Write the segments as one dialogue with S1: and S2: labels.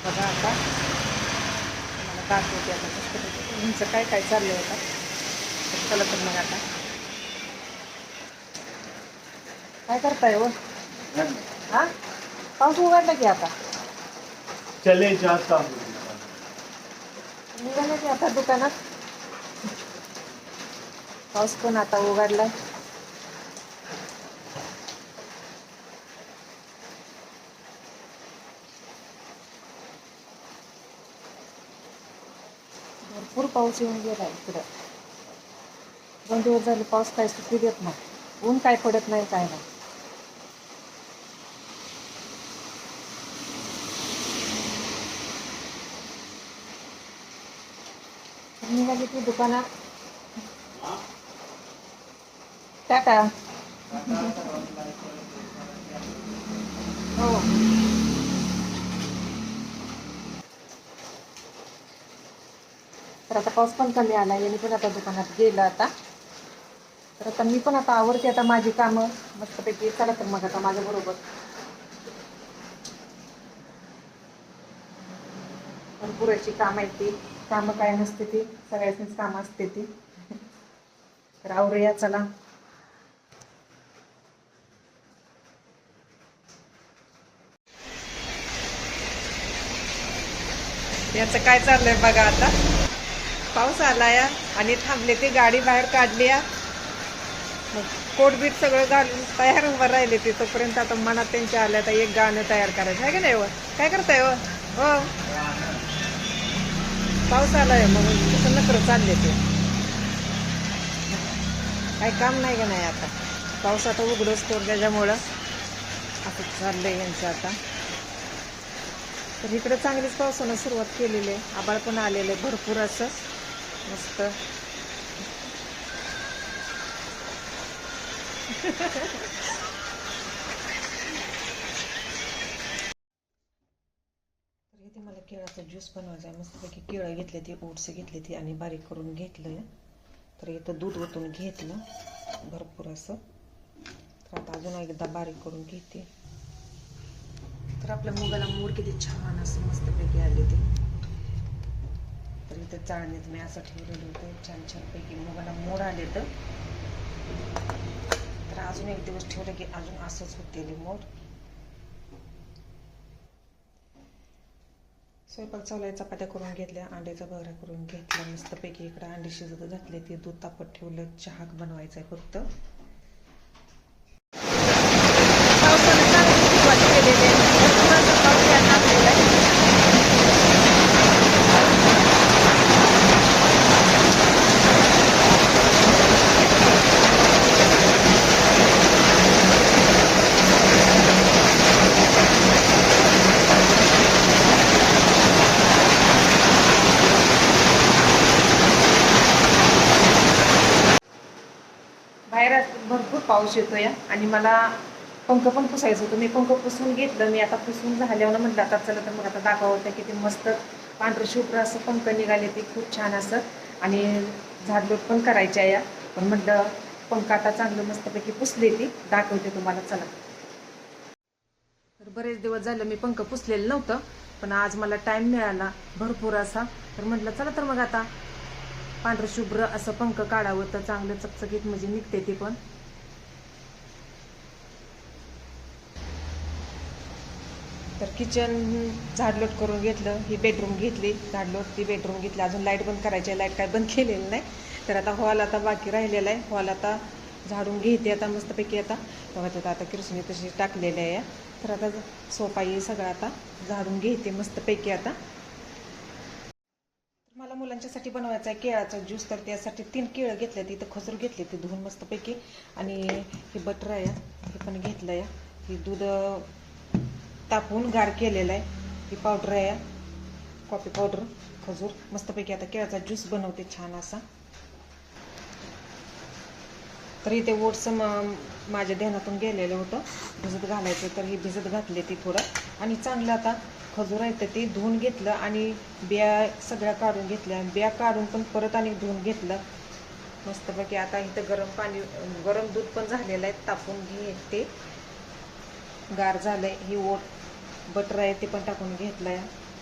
S1: बघा आता मला दाखवते आता तुमचं काय काय चाललंय आता. चला तर मग आता काय करताय हो. हा पाऊस उघडला की आता
S2: चले जाता हूँ.
S1: निघाले की आता दुकानात. पाऊस पण आता उघडलाय. भरपूर पाऊस येऊन गेला इकडं. 2 दिवस झाले पाऊस काय सुट्टी देत नाही. ऊन काय पडत नाही काय नाही. निघाली की दुकानात. टाटा. हो तर आता पाऊस पण कमी आला. यांनी पण आता दुकानात गेलं आता. तर आता मी पण आता आवरते आता माझी कामं मस्तपैकी. चला तर मग आता माझ्या बरोबर. भरपूर अशी कामं आहेत ती. कामं काय नसते ती सगळ्यांचीच कामं असते ती. तर आवरूया चला. याचं काय चाललंय बघा आता. पाऊस आलाय आणि थांबले ते गाडी बाहेर काढली. मग कोटबीट सगळं घालून तयार उभं राहिले ते. तोपर्यंत आता मनात त्यांच्या आल्या तर एक गाणं तयार करायचं आहे की नाही. व काय करताय हो. हो पाऊस आलाय म्हणून तसं नखरं चालले ते. काही काम नाही का नाही आता. पाऊस आता उघडच तो त्याच्यामुळं असं चाललंय यांचं आता. तर इकडं चांगलीच पावसानं सुरुवात केलेली आहे. आभाळ पण आलेलं आहे भरपूर असं मस्त. तर इथे मला केळाचा ज्यूस बनवायचा आहे. मस्तपैकी केळं घेतले ती ओट्स घेतले ती आणि बारीक करून घेतलं. तर इथं दूध ओतून घेतलं भरपूर असं. तर आता अजून एकदा बारीक करून घेते. तर आपल्या मुगाला मोड किती छान असं मस्तपैकी आले ते. तर इथं चाळणीत मी असं ठेवलेलं होतं छान छानपैकी मुगाला मोड आले. तर अजून एक दिवस ठेवलं की अजून असंच होते मोड. स्वयंपाक चालू आहे. चपात्या करून घेतल्या. अंड्याचा बघरा करून घेतला मस्तपैकी. इकडं अंडी शिजत घातले ते. दूध तापत ठेवलं. चहा बनवायचा आहे फक्त. पावसानं चांगली सुरुवात केलेली आहे. पाऊस यायला लागलेला आहे. बाहेर भरपूर पाऊस येतोय आणि मला पंख पण पुसायचं होतं. मी पंख पुसून घेतलं. मी आता पुसून झाल्यावर म्हटलं आता चला तर मग आता दाखवतं किती मस्त पांढरं शुभ्र असं पंख निघाले ते खूप छान असं. आणि झाडलोट पण करायची आहे. पण म्हटलं पंख आता चांगलं मस्तपैकी पुसले ती दाखवते तुम्हाला चला. तर बरेच दिवस झालं मी पंख पुसलेलं नव्हतं. पण आज मला टाइम मिळाला भरपूर असा. तर म्हटलं चला तर मग आता पांढरं शुभ्र असं पंख काढावं तर चांगलं चकचकीत म्हणजे निघते ती पण. तर किचन झाडलोट करून घेतलं. ही बेडरूम घेतली झाडलोट. ती बेडरूम घेतली. अजून लाईट बंद करायची आहे. लाईट काय बंद केलेली नाही. तर आता हॉल आता बाकी राहिलेला आहे. हॉल आता झाडून घेते आता मस्तपैकी. आता बघा आता किरसणी तशी टाकलेली आहे. तर आता सोफा हे सगळं आता झाडून घेते मस्तपैकी आता. मला मुलांच्यासाठी बनवायचा आहे केळाचा ज्यूस. तर त्यासाठी 3 केळं घेतले. इथं खजूर घेतले ते धुवून मस्तपैकी. आणि हे बटर आहे हे पण घेतलं आहे. हे दूध तापून गार केलेलं आहे. ही पावडर आहे कॉफी पावडर खजूर. मस्तपैकी आता केळाचा ज्यूस बनवते छान असा. तर इथे ओट्स माझ्या ध्यानातून गेलेलं होतं भिजत घालायचं. तर ही भिजत घातले ती थोडं. आणि चांगलं आता खजूर आहे तर ते धुवून घेतलं आणि बिया सगळ्या काढून घेतल्या. बिया काढून पण परत आणि धुवून घेतलं मस्तपैकी. आता इथं गरम दूध पण झालेलं आहे. तापून घेते गार झालंय. ही ओट बटर आहे ते पण टाकून घेतलंय.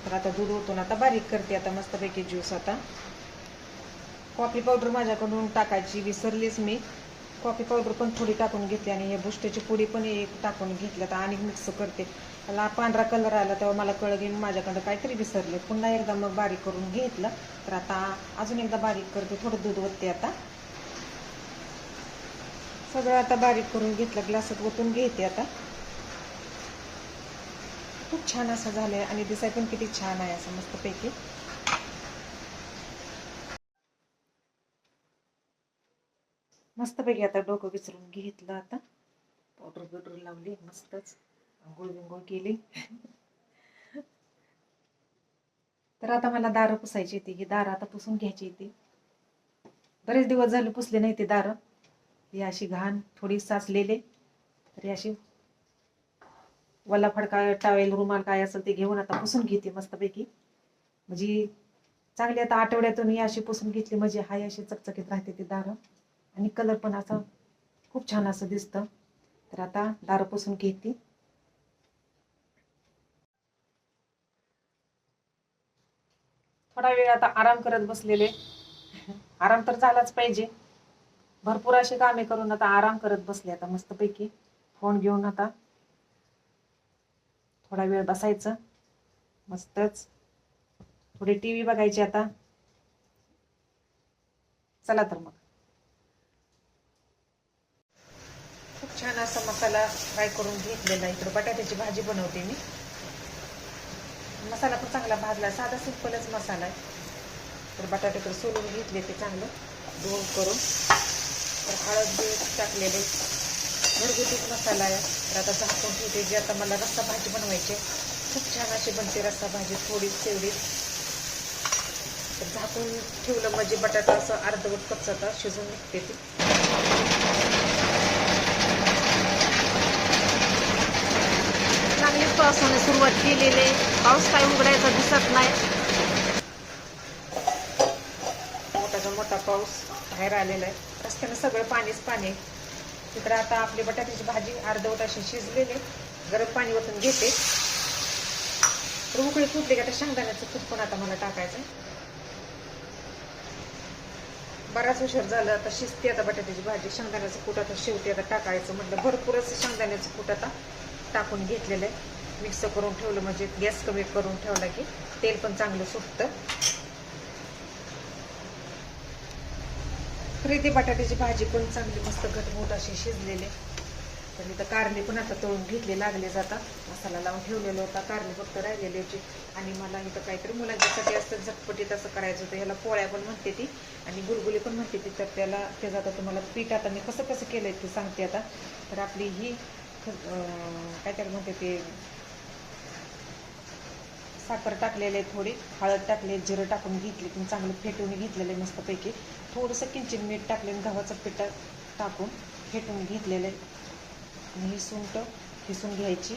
S1: तर आता दूध ओतून आता बारीक करते आता मस्तपैकी ज्यूस. आता कॉफी पावडर माझ्याकडून टाकायची विसरलीच मी. कॉफी पावडर पण थोडी टाकून घेतली आणि हे बुस्टाची पुडी पण एक टाकून घेतली. आता आणि मिक्स करते. त्याला पांढरा कलर आला तेव्हा मला कळलं की माझ्याकडं काहीतरी विसरले. पुन्हा एकदा मग बारीक करून घेतलं. तर आता अजून एकदा बारीक करते. थोडं दूध ओतते आता. सगळं आता बारीक करून घेतलं. ग्लासात ओतून घेते आता. खूप छान असं झालंय आणि दिसाय पण किती छान आहे असं मस्तपैकी. मस्तपैकी आता डोकं विचारून घेतलं. आता पावडर बिवडर लावली मस्तच. आंघोळ बिंघोळ केली. तर आता मला दारं पुसायची होती. ही दारं आता पुसून घ्यायची होती. बरेच दिवस झाले पुसले नाही ते दारं. ही अशी घाण थोडी साचलेले. तरी अशी वल्ला फडका टावेल रुमाल काय असेल ते घेऊन आता पुसून घेते मस्तपैकी. म्हणजे चांगली आता आठवड्यातून ही अशी पुसून घेतली म्हणजे हाय अशी चकचकीत राहते ती दारं. आणि कलर पण असं खूप छान असं दिसतं. तर आता दारं पुसून घेते. थोडा वेळ आता आराम करत बसलेले. आराम तर झालाच पाहिजे. भरपूर अशी कामे करून आता आराम करत बसले. आता मस्तपैकी फोन घेऊन आता थोडा वेळ बसायचं मस्तच. थोडी टीव्ही बघायची आता. चला तर मग. खूप छान असा मसाला फ्राय करून घेतलेला. इकडे बटाट्याची भाजी बनवते मी. मसाला पण चांगला भाजला. साधा सिंपलच मसाला आहे. तर बटाट्याकडे सोलून घेतले ते चांगलं धुवून करून. तर हळद बीळ टाकलेले. घरगुतीच मसाला आहे. तर आता झाकून ठेवते. जे आता मला रस्सा भाजी बनवायची. खूप छान अशी बनते रस्सा भाजी. थोडी तेवढी. तर झाकून ठेवलं म्हणजे बटाटा असं अर्धवट कच्चा शिजून निघते ती. चांगलीच पावसाने सुरुवात केलेली. पाऊस काय उघडायचा दिसत नाही. मोठाचा मोठा पाऊस बाहेर आलेला आहे. रस्त्यानं सगळं पाणीच पाणी. तिकडे आता आपली बटाट्याची भाजी अर्धवट अशी शिजलेली. गरम पाणी ओतून घेते. तर उकळी फुटली की आता शेंगदाण्याचं कूट पण आता मला टाकायचं. बराच उशीर झाला. आता शिजते आता बटाट्याची भाजी. शेंगदाण्याचं कूट आता शेवटी आता टाकायचं म्हटलं. भरपूरच शेंगदाण्याचं कूट आता टाकून घेतलेलं आहे. मिक्स करून ठेवलं म्हणजे गॅस कमी करून ठेवला की तेल पण चांगलं सुटतं. तरी ती बटाट्याची भाजी पण चांगली मस्त घटमुट अशी शिजलेली. तर इथं कारली पण आता तळून घेतले लागले जातात. मसाला लावून ठेवलेला होता. कारली फक्त राहिलेली होती. आणि मला इथं काहीतरी मुलांच्यासाठी असतं झटपटीत असं करायचं होतं. ह्याला पोळ्या पण म्हणते ती आणि गुलगुली पण म्हणते ती. तर त्याचं आता तुम्हाला पीठ आता मी कसं कसं केलंय ते सांगते आता. तर आपली ही काय त्याला म्हणते ते साखर टाकलेले, थोडी हळद टाकले, जिरं टाकून घेतली पण चांगलं फेटून घेतलेलं आहे मस्तपैकी. थोडंसं किंचित मीठ टाकले आणि गव्हाचं पीठ टाकून फेटून घेतलेलं आहे. आणि ही सुंठ किसून घ्यायची.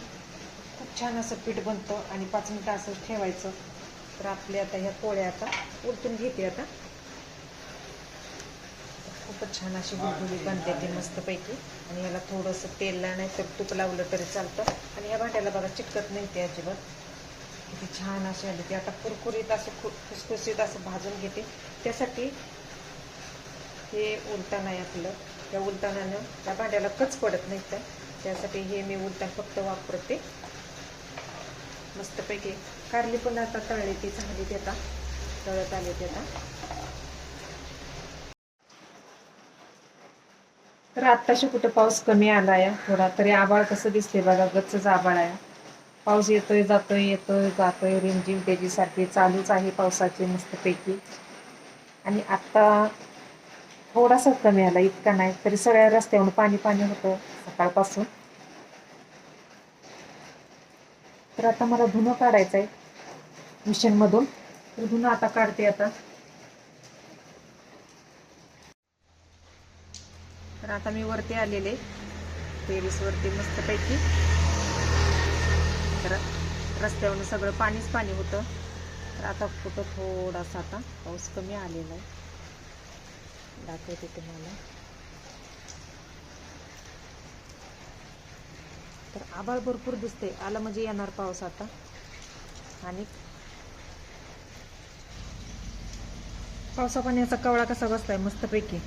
S1: खूप छान असं पीठ बनतं आणि 5 मिनिटं असं ठेवायचं. तर आपले आता ह्या पोळ्या आता उलटून घेते आता. खूपच छान अशी गुलगुली बनते ती मस्तपैकी. आणि याला थोडंसं तेल नाही तर तूप लावलं तरी चालतं. आणि ह्या भांड्याला बघा चिकटत नाही ते अजिबात. किती छान असे आले ते. आता कुरकुरीत असं खुसखुशीत असं भाजून घेते. त्यासाठी हे उलटण आहे आपलं. त्या उलटणानं त्या भांड्याला कच पडत नाही. तर त्यासाठी हे मी उलटण फक्त वापरते. मस्तपैकी कारली पण आता तळली ती चांगली. ते आता तळत आले ते आता. तर आत्ताशी कुठं पाऊस कमी आला आहे थोडा. तरी आभाळ कसं दिसते बघा. गच्चच आभाळ आहे. पाऊस येतोय जातोय येतोय जातोय. रिमझिम त्याच्यासारखी चालूच आहे पावसाची मस्तपैकी. आणि आत्ता थोडासा कमी आला. इतका नाही. तरी सगळ्या रस्त्यावरून पाणी पाणी होतं सकाळपासून. तर आता मला धुणं काढायचं आहे मिशनमधून. तर धुणं आता काढते आता. तर आता मी वरती आलेले टेरेसवरती मस्तपैकी. तर रस्त्यावरून सगळं पाणीच पाणी होतं. तर आता कुठं थोडासा आता पाऊस कमी आलेला आहे. दाखवते तुम्हाला. तर आभाळ भरपूर दिसते. आला म्हणजे येणार पाऊस आता. आणि पावसा पाण्याचा कवळा कसा बसलाय मस्तपैकी.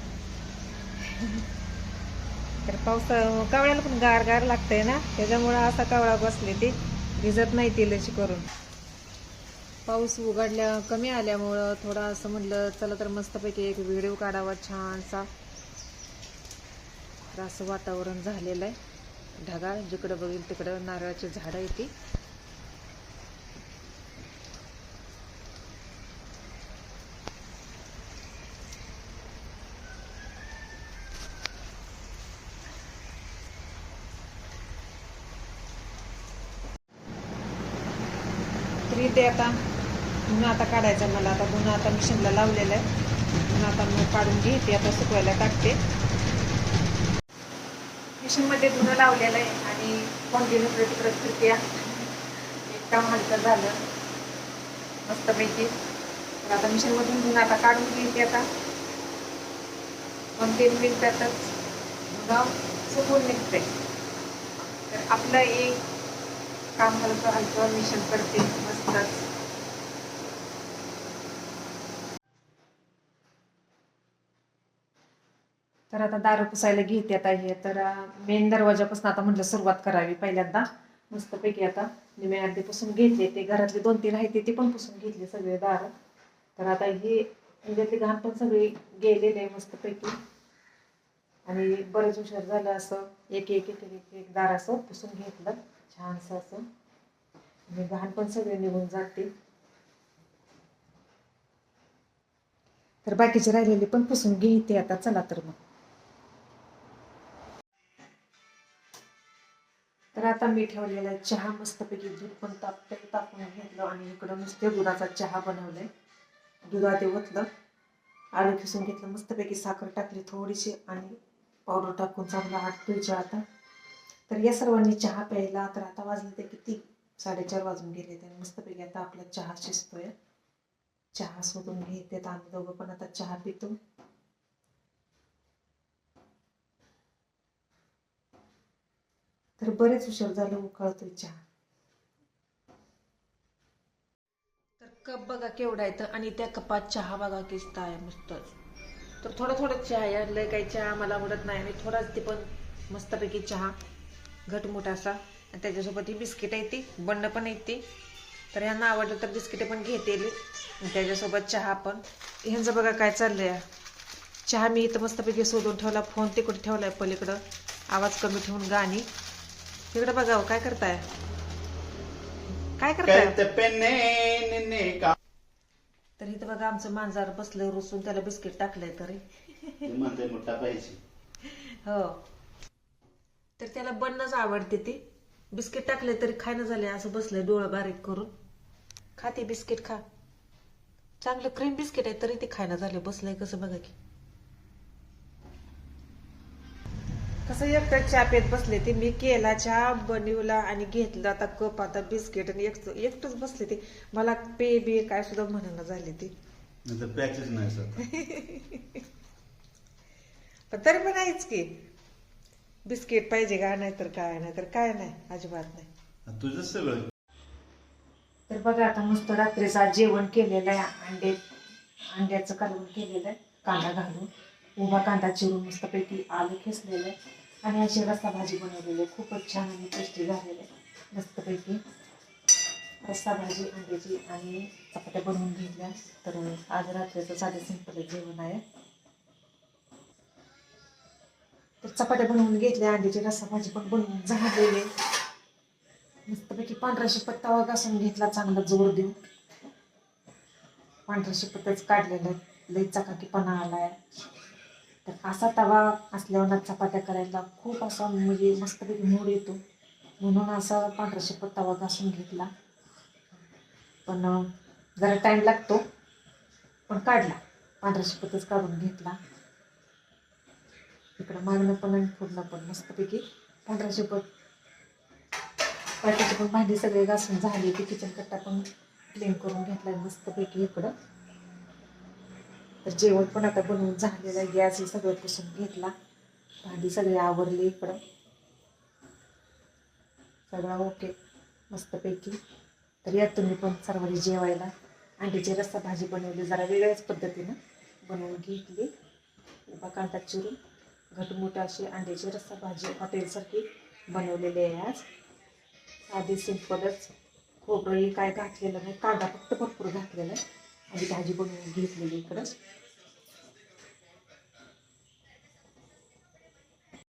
S1: तर कवळ्याला पण गार गार लागतंय ना, त्याच्यामुळं असा कवळा बसले ते भिजत नाही ते लशी करून. पाऊस उघडल्या कमी आल्यामुळं थोडा असं म्हटलं चला तर मस्तपैकी एक व्हिडिओ काढावा छानसा. तर असं वातावरण झालेलं आहे ढगाळ, जिकडं बघेल तिकडं नारळाची झाडं येते. तरी ते आता काढायचं मला. आता पुन्हा आता मिशनला लावलेलं आहे. पुन्हा आता मी काढून घेते, आता सुकवायला टाकते. मिशनमध्ये धुणं लावलेलं आहे आणि कंटिन्यू तिकडे फिरते. एक काम हलकं झालं मस्तपैकी. तर आता मिशनमधून धुणं आता काढून घेते. आता 2-3 मिनिटातच धुणं सुकून निघते. तर आपलं एक काम हलकं हलकं मिशन करते मस्तच. तर आता दारू पुसायला घेते. आता हे तर मेन दरवाजापासून आता म्हटलं सुरुवात करावी पहिल्यांदा मस्तपैकी. आता निम्या अर्धी पुसून घेतले, ते घरातले 2-3 आहे ते पण पुसून घेतले सगळे दार. तर आता हे त्याच्यातले घाण पण सगळे गेलेले आहे मस्तपैकी. आणि बरेच उशीर झालं असं एक एक एक एक एक दार असं पुसून घेतलं छानसं असं, आणि घाण पण सगळे निघून जाते. तर बाकीचे राहिलेले पण पुसून घेते आता. चला तर मग. तर आता मी ठेवलेला आहे चहा मस्तपैकी. दूध पण तापून घेतलं आणि इकडं नुसते दुधाचा चहा बनवलाय. दुधात ओतलं, आलं खिसून घेतलं मस्तपैकी, साखर टाकली थोडीशी आणि पावडर टाकून चांगला आटतोय चहा आता. तर या सर्वांनी चहा प्यायला. तर आता वाजले ते किती 4:30 वाजून गेले. तर मस्तपैकी आता आपला चहा शिजतोय. चहा शोधून घेते. तर आम्ही दोघं पण आता चहा पितो. तर बरेच उशीर झालं उकळतोय चहा. तर कप बघा केवढा आहे तर, आणि त्या कपात चहा बघा किस्त आहे मस्तच. तर थोडं चहा आहे, लय काही चहा मला आवडत नाही आणि थोडाच ते पण मस्तपैकी चहा घटमुट असा. आणि त्याच्यासोबत ही बिस्किट आहे ती बंड पण येते. तर ह्यांना आवडलं तर बिस्किटे पण घेते त्याच्यासोबत चहा पण. ह्यांचं बघा काय चाललंय. चहा मी इथं मस्तपैकी शोधून ठेवला, फोन तिकडे ठेवलाय पलीकडं, आवाज कमी ठेवून गाणी. तिकडे बघा काय करताय, काय करताय. तर इथं बघा आमचं मांजर बसलं रुसून, त्याला बिस्किट टाकलंय तरी
S2: म्हणते मोठा पाहिजे.
S1: हो, तर त्याला बन्नच आवडते ती. बिस्किट टाकले तरी खायनं झाले, असं बसलंय डोळं बारीक करून. खाते बिस्किट, खा. चांगलं क्रीम बिस्किट आहे तरी ते खायनं झाले, बसलंय कसं बघा की. कसं एकटं चहा पेत बसले ते. मी केला चहा, बनवला आणि घेतला आता कप, आता बिस्किट, आणि एकटंच बसले ते. मला पे बे काय सुद्धा म्हणणं झाले ते.
S2: प्याचच नाही
S1: पण तरी पण आहेच की, बिस्किट पाहिजे का, नाही तर काय नाही, अजिबात नाही.
S2: तुझं सगळं.
S1: तर बघा आता मस्त रात्रीचा जेवण केलेलं आहे. अंड्याचं कालवण केलेलं आहे कांदा घालून. उभा कांदा चिरून मस्तपैकी आलं खेचलेलं आहे आणि अशी रस्सा भाजी बनवलेली आहे. खूपच छान आणि टेस्टी झालेलं आहे मस्तपैकी. रस्सा भाजी अंड्याची आणि चपात्या बनवून घेतल्या. तर आज रात्रीचं साधे सिंपल जेवण आहे. तर चपात्या बनवून घेतल्या, अंड्याची रस्सा भाजी पण बनवून झालेली आहे. मस्तपैकी पांढरा शिपत तवा घासून घेतला चांगला जोर देऊन. पांढरा शिपतच काढलेलं आहे, लई चकाकीपणा आलाय. तर असा तवा असल्यावर चपात्या करायला खूप असा म्हणजे मस्तपैकी मूड येतो, म्हणून असा पांढरा शिपत तवा घासून घेतला. पण जरा टाइम लागतो, पण काढला, पांढरा शिपतच काढून घेतला. इकडं मागणं पण आणि पुढणं पण मस्तपैकी पांढरा शिपत. बाकीचे पण भांडी सगळे घासून झाले, की किचन कट्टा पण क्लीन करून घेतलाय मस्तपैकी इकडं. तर जेवण पण आता बनवून झालेलं आहे. गॅस हे सगळं पुसून घेतला, भांडी सगळी आवरली इकडं, सगळं ओके मस्तपैकी. तर या तुम्ही पण सर्वांनी जेवायला. अंड्याची रस्सा भाजी बनवली जरा वेगळ्याच पद्धतीनं. बनवून घेतली. उभा कांदा चिरून घटमुट अशी अंड्याची रस्सा भाजी हॉटेलसारखी बनवलेली आहे आज. साधी सिंपलच, खोबरंही काय घातलेलं नाही, कांदा फक्त भरपूर घातलेला आहे आणि भाजी बनवून घेतलेली इकडंच.